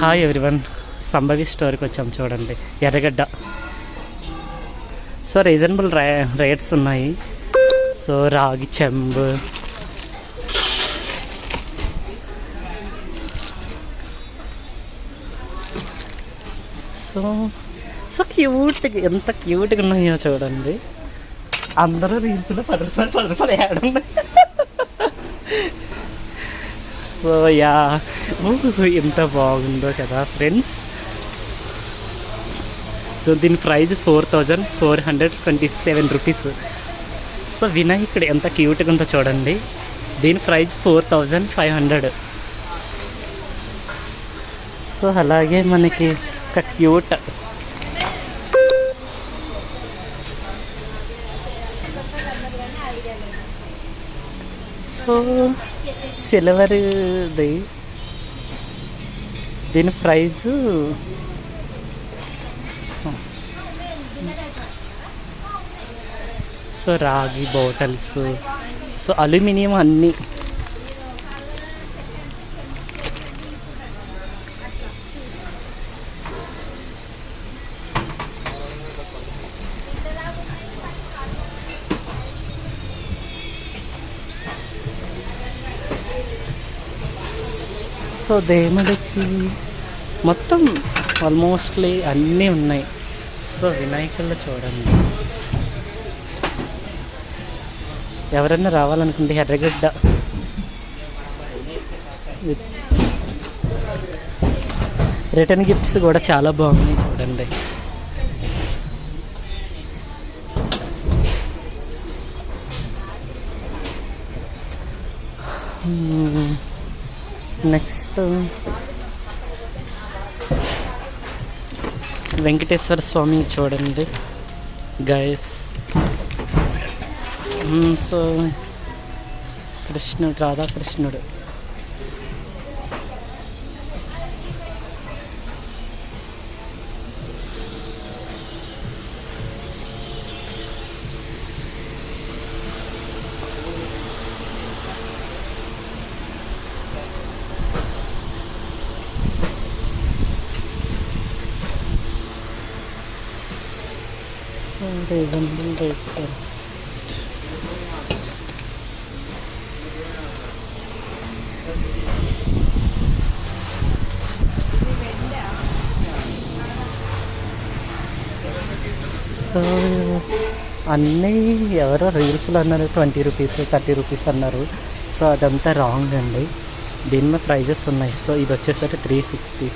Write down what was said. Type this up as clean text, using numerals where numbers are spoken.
Hi everyone, Sambhavi స్టోర్కి వచ్చాం. చూడండి, ఎర్రగడ్డ. సో రీజనబుల్ రేట్స్ ఉన్నాయి. సో రాగి చెంబు, సో సో క్యూట్గా, ఎంత క్యూట్గా ఉన్నాయో చూడండి. అందరూ రీల్స్లో 10 రూపాయలు యాడ్ ఉన్నాయి. సో యా, ఎంత బాగుందో కదా ఫ్రెండ్స్. సో దీని ప్రైజ్ 4427 రూపీస్. సో వినాయకుడు ఎంత క్యూట్గా ఉందో చూడండి. దీని ప్రైజ్ 4500. సో అలాగే మనకి ఒక క్యూట్ సో సిల్వర్ది, దీని ప్రైజు సో రాగి బాటిల్స్, సో అల్యూమినియం అన్నీ. సో దేవుడికి మొత్తం ఆల్మోస్ట్లీ అన్నీ ఉన్నాయి. సో వినాయకుల్లో చూడండి, ఎవరైనా రావాలనుకుంటే ఎర్రగడ్డ రిటర్న్ గిఫ్ట్స్ కూడా చాలా బాగున్నాయి చూడండి. నెక్స్ట్ వెంకటేశ్వర స్వామి చూడండి గైస్. సో కృష్ణుడు, రాధాకృష్ణుడు. సో అన్నీ ఎవరో రీల్స్లో అన్నారు 20 రూపీస్ 30 రూపీస్ అన్నారు. సో అదంతా రాంగ్ అండి. దీని మీద ప్రైజెస్ ఉన్నాయి. సో ఇది వచ్చేసరికి 360.